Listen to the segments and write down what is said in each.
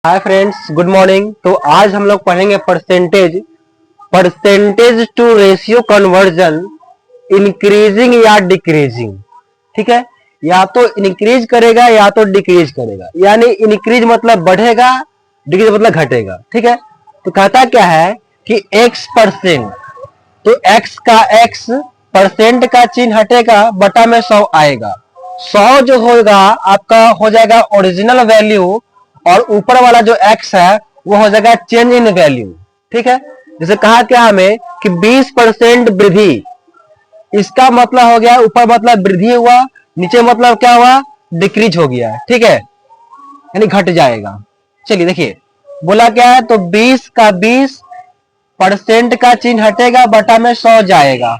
Hi friends, good morning. तो आज हम लोग पढ़ेंगे percentage to ratio conversion, increasing या डिक्रीजिंग। ठीक है, या तो इंक्रीज करेगा या तो डिक्रीज करेगा, यानी इंक्रीज मतलब बढ़ेगा, डिक्रीज मतलब घटेगा। ठीक है, तो कहता क्या है कि x%, तो x का x परसेंट का चिन्ह हटेगा, बटा में 100 आएगा। 100 जो होगा आपका हो जाएगा ओरिजिनल वैल्यू, और ऊपर वाला जो x है वो हो जाएगा चेंज इन वैल्यू। ठीक है, जैसे कहा क्या हमें कि 20% वृद्धि, इसका मतलब हो गया ऊपर मतलब वृद्धि हुआ, नीचे मतलब क्या हुआ, डिक्रीज हो गया। ठीक है, यानी घट जाएगा। चलिए देखिए बोला क्या है, तो 20 का 20% का चिन्ह हटेगा, बटा में 100 जाएगा।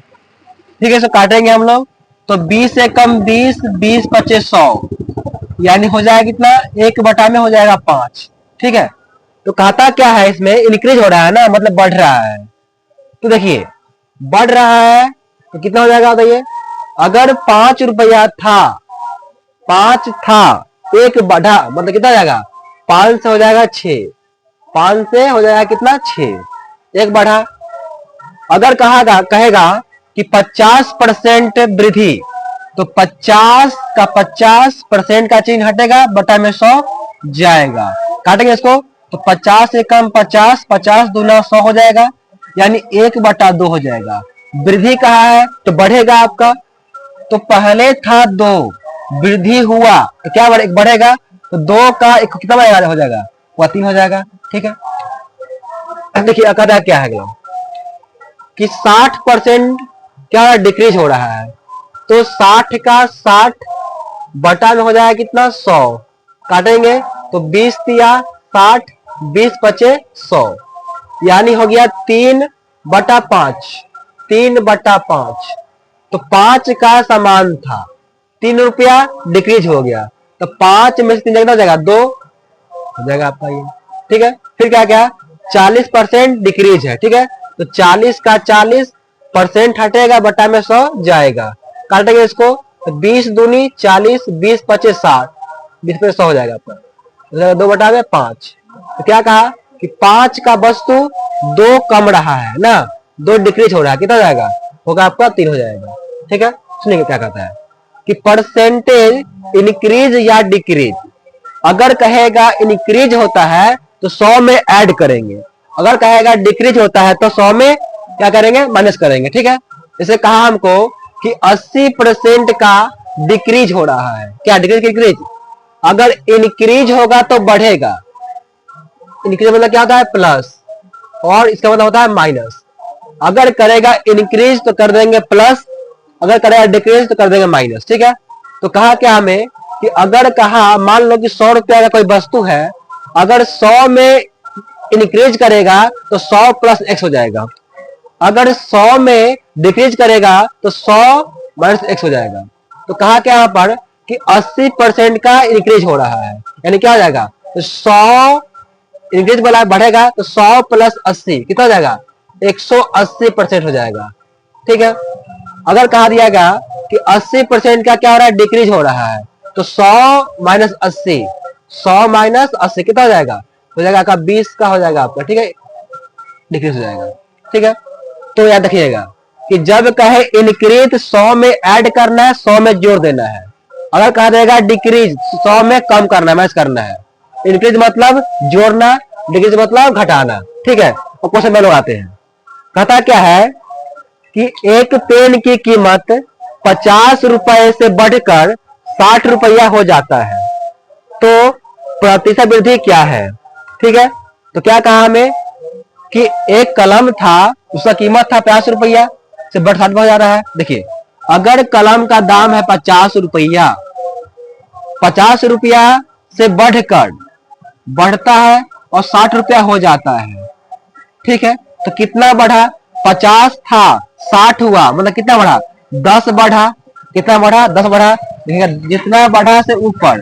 ठीक है, सो काटेंगे हम लोग, तो 20 से कम 20, 20 25 100, यानी हो जाएगा कितना, 1 बटा में हो जाएगा 5। ठीक है, तो कहता क्या है, इसमें इंक्रीज हो रहा है ना, मतलब बढ़ रहा है। तो देखिए बढ़ रहा है तो कितना हो जाएगा बताइए। अगर 5 रुपया था, 5 था, 1 बढ़ा मतलब कितना हो जाएगा, 5 से हो जाएगा 6, 5 से हो जाएगा कितना 6, 1 बढ़ा। अगर कहेगा कि 50% वृद्धि, तो 50 का 50% का चिन्ह हटेगा, बटा में 100 जाएगा। काटेंगे इसको, तो 50 से कम 50, 50 दूना 100 हो जाएगा, यानी 1/2 हो जाएगा। वृद्धि कहा है तो बढ़ेगा आपका, तो पहले था 2, वृद्धि हुआ तो क्या बढ़ेगा, तो 2 का 1 कितना बढ़ेगा, हो जाएगा वह 3 हो जाएगा। ठीक है, देखिए कहता क्या है अगला कि 60% क्या डिक्रीज हो रहा है, तो 60 का 60 बटा में हो जाएगा कितना 100। काटेंगे तो 20 दिया 60, 20 बचे 100, यानी हो गया 3/5, 3/5। तो 5 का समान था, 3 रुपया डिक्रीज हो गया, तो 5 में से 3 कितना हो जाएगा, 2 हो जाएगा आपका ये। ठीक है, फिर क्या क्या 40% डिक्रीज है। ठीक है, तो 40 का 40% हटेगा, बटा में 100 जाएगा। काटेंगे इसको, तो 20 दूनी 40, 20 पचे 60, 20 पे 100 हो जाएगा आपका, 2/5। तो क्या कहा कि 5 का वस्तु 2 कम रहा है ना, 2 डिक्रीज हो रहा है, कितना हो जाएगा, होगा आपका 3 हो जाएगा। ठीक है, सुनिए क्या कहता है कि परसेंटेज इंक्रीज या डिक्रीज। अगर कहेगा इंक्रीज होता है तो 100 में ऐड करेंगे, अगर कहेगा डिक्रीज होता है तो 100 में क्या करेंगे, माइनस करेंगे। ठीक है, जैसे कहा हमको कि 80% का डिक्रीज हो रहा है, क्या डिक्रीज, अगर इंक्रीज होगा तो बढ़ेगा, इंक्रीज मतलब क्या होता है प्लस, और इसका मतलब होता है माइनस। अगर करेगा इंक्रीज तो कर देंगे प्लस, अगर करेगा डिक्रीज तो कर देंगे माइनस। ठीक है, तो कहा क्या हमें कि अगर कहा मान लो कि 100 रुपया का कोई वस्तु है, अगर 100 में इंक्रीज करेगा तो 100 प्लस x हो जाएगा, अगर 100 में डिक्रीज करेगा तो 100 माइनस x हो जाएगा। तो कहा क्या यहाँ पर कि 80% का इंक्रीज हो रहा है, यानी क्या हो जाएगा, तो 100 इंक्रीज वाला बढ़ेगा, तो 100 प्लस 80 कितना हो जाएगा, 180% हो जाएगा। ठीक है, अगर कहा दिया गया कि 80% का क्या हो रहा है, डिक्रीज हो रहा है, तो 100 माइनस 80, 100 माइनस 80 कितना हो जाएगा, हो जाएगा आपका 20 का हो जाएगा आपका। ठीक है, डिक्रीज हो जाएगा। ठीक है, तो याद रखिएगा कि जब कहे इंक्रीज 100 में ऐड करना है, 100 में जोड़ देना है। अगर कहा जाएगा डिक्रीज 100 में कम करना है, माइनस करना है। इंक्रीज मतलब जोड़ना, डिक्रीज मतलब घटाना। ठीक है, और क्वेश्चन में लोग आते हैं, कहता क्या है कि एक पेन की कीमत 50 रुपए से बढ़कर 60 रुपया हो जाता है, तो प्रतिशत वृद्धि क्या है। ठीक है, तो क्या कहा हमें कि एक कलम था, उसका कीमत था 50 रुपया से बढ़ 60 हो जा रहा है। देखिए अगर कलम का दाम है 50 रुपया, 50 रुपया से बढ़कर बढ़ता है और 60 रुपया हो जाता है। ठीक है, तो कितना बढ़ा, 50 था 60 हुआ, मतलब कितना बढ़ा, 10 बढ़ा, कितना बढ़ा, 10 बढ़ा। देखिएगा जितना बढ़ा से ऊपर,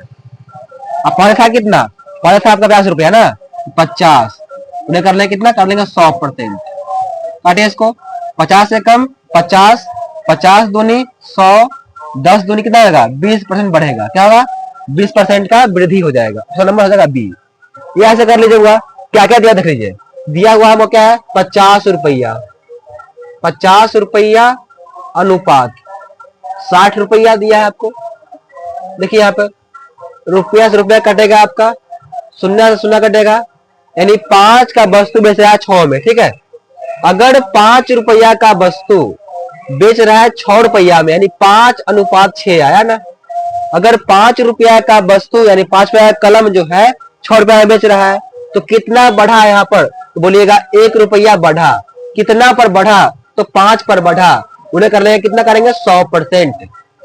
अब पहले था कितना, पहले था आपका 50 रुपया ना, 50 उन्हें कर लेंगे कितना, कर लेंगे 100%। काटिए इसको, 50 से कम 50, 50 दूनी 100, 10 दूनी कितना होगा, 20% बढ़ेगा, क्या होगा, 20% का वृद्धि हो जाएगा। नंबर हो जाएगा बी। ये ऐसे कर लीजिएगा। क्या क्या दिया देख लीजिए, दिया हुआ हमको क्या है 50 रुपया, 50 रुपया अनुपात 60 रुपया दिया है आपको। देखिए यहाँ पर रुपया से रुपया कटेगा आपका, शून्य से शून्य कटेगा, यानी 5 का वस्तु बेच रहा है 6 में, ठीक है। अगर 5 रुपया का वस्तु बेच रहा है 6 रुपया में, यानी 5:6 आया ना। अगर 5 रुपया का वस्तु यानी 5 रुपया का कलम जो है 6 रुपया में बेच रहा है, तो कितना बढ़ा यहाँ पर, तो बोलिएगा 1 रुपया बढ़ा। कितना पर बढ़ा, तो 5 पर बढ़ा। उन्हें कर लेंगे, कितना करेंगे 100%,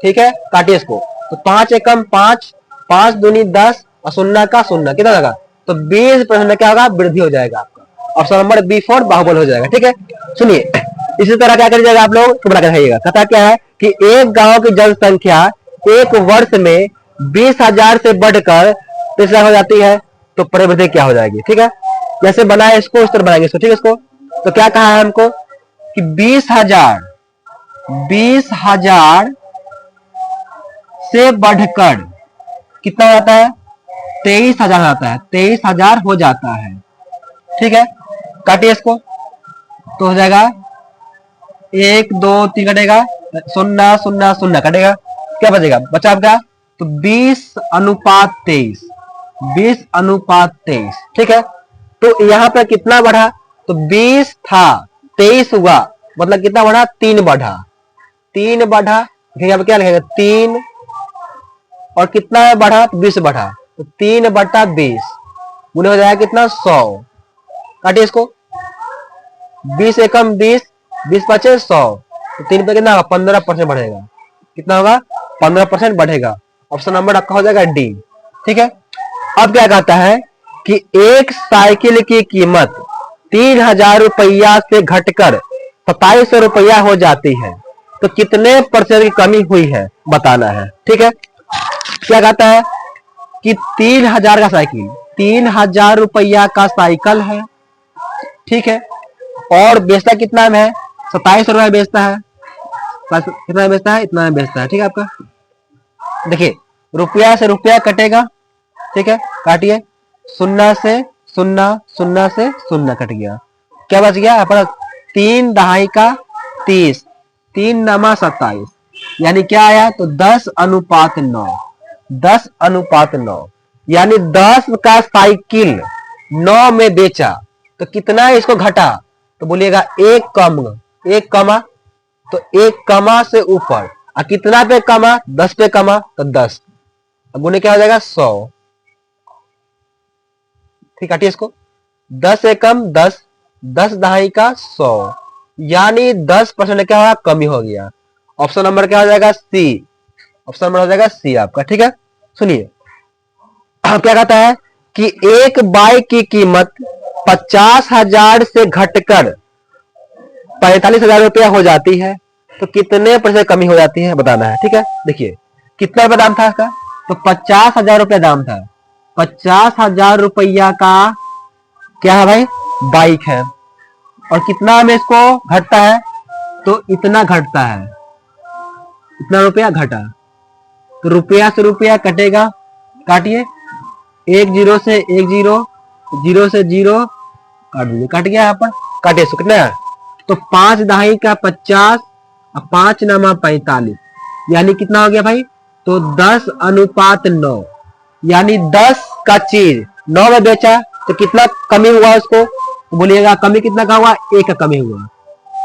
ठीक है। काटिए इसको, तो 5 एकम 5, 5 दूनी 10 और शून्य का शून्य, कितना लगा, तो 20% में क्या होगा, वृद्धि हो जाएगा आपका। ऑप्शन नंबर बी फॉर बाहुबल हो जाएगा, ठीक है। सुनिए, इसी तरह क्या करिएगा आप लोग, तो बना कर रहिएगा। कथा क्या है कि एक गांव की जनसंख्या एक वर्ष में 20,000 से बढ़कर 30,000 हो जाती है, तो परिवृद्धि क्या हो जाएगी, ठीक है। जैसे बनाए इसको उस तरह बनाएंगे इसको, ठीक है। इसको तो क्या कहा है हमको कि 20,000 से बढ़कर कितना हो जाता है, 23,000 आता है, 23,000 हो जाता है, ठीक है। काटिए इसको, तो हो जाएगा 1 2 3 कटेगा, 0 0 0 कटेगा, क्या बचेगा, बचा आपका तो 20:23, 20:23, ठीक है। तो यहाँ पर कितना बढ़ा, तो 20 था 23 हुआ, मतलब कितना बढ़ा, 3 बढ़ा, 3 बढ़ा। यहाँ पे क्या लिखेगा 3, और कितना बढ़ा, 20 बढ़ा, तो 3/20 उन्हें हो जाएगा कितना 100। काटिए इसको, 20 एकम 20, 20 पचे 100, तो 3 पे कितना होगा 15% बढ़ेगा, कितना होगा 15% बढ़ेगा। ऑप्शन नंबर आपका हो जाएगा डी, ठीक है। अब क्या कहता है कि एक साइकिल की कीमत 3,000 रुपया से घटकर 2700 रुपया हो जाती है, तो कितने % की कमी हुई है बताना है, ठीक है। क्या कहता है कि 3,000 का साइकिल, 3,000 रुपया का साइकिल है, ठीक है, और बेचता कितना में है, 2700 रुपया बेचता है, कितना बेचता है, इतना में बेचता है, ठीक है। आपका देखिए रुपया से रुपया कटेगा, ठीक है, काटिए, 0 से 0 0 से 0 कट गया, क्या बच गया यहाँ पर 3 दहाई का 30, 3 नमा 27, यानी क्या आया, तो 10:9, 10:9, यानी 10 का साइकिल 9 में बेचा, तो कितना इसको घटा, तो बोलिएगा 1 कम, 1 कमा, तो 1 कमा से ऊपर, और कितना पे कमा, 10 पे कमा, तो 10, अब उन्हें क्या हो जाएगा 100, ठीक है। इसको 10 एकम 10, 10 दहाई का 100, यानी 10% क्या होगा, कमी हो गया। ऑप्शन नंबर क्या हो जाएगा, सी, ऑप्शन नंबर हो जाएगा सी आपका, ठीक है। सुनिए क्या कहता है कि एक बाइक की कीमत 50,000 से घटकर 45,000 रुपया हो जाती है, तो कितने % कमी हो जाती है बताना है, ठीक है। देखिए कितना रुपया दाम था इसका, तो 50,000 रुपया दाम था, 50,000 रुपया का क्या है भाई, बाइक है, और कितना में इसको घटता है, तो इतना घटता है, इतना रुपया घटा, तो रुपया से रुपया कटेगा, काटिए, 1 0 से 1 0, 0 से 0 काट दीजिए, कट गया यहाँ पर, काटिए इसको, कितना है, तो 5 दहाई का 50 और 5 नमा 45, यानी कितना हो गया भाई, तो 10:9, यानी 10 का चीज 9 में बेचा, तो कितना कमी हुआ उसको, तो बोलिएगा कमी कितना का हुआ, 1 का कमी हुआ,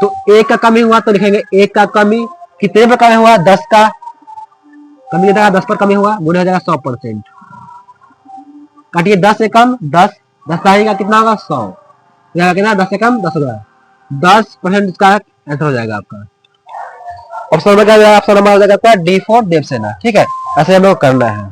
तो 1 का कमी हुआ, तो लिखेंगे 1 का कमी कितने पर कमी हुआ, 10 का कमी, कितना 10 पर कमी हुआ, गुणे हो जाएगा 100%। काटिए 10 एकम 10, 10 का कितना होगा 100, कितना 10 एकम 10 होगा, 10% इसका आंसर हो जाएगा आपका। ऑप्शन नंबर क्या हो जाएगा, ऑप्शन नंबर हो जाएगा डी फॉर देवसेना, ठीक है। ऐसे हम लोग करना है।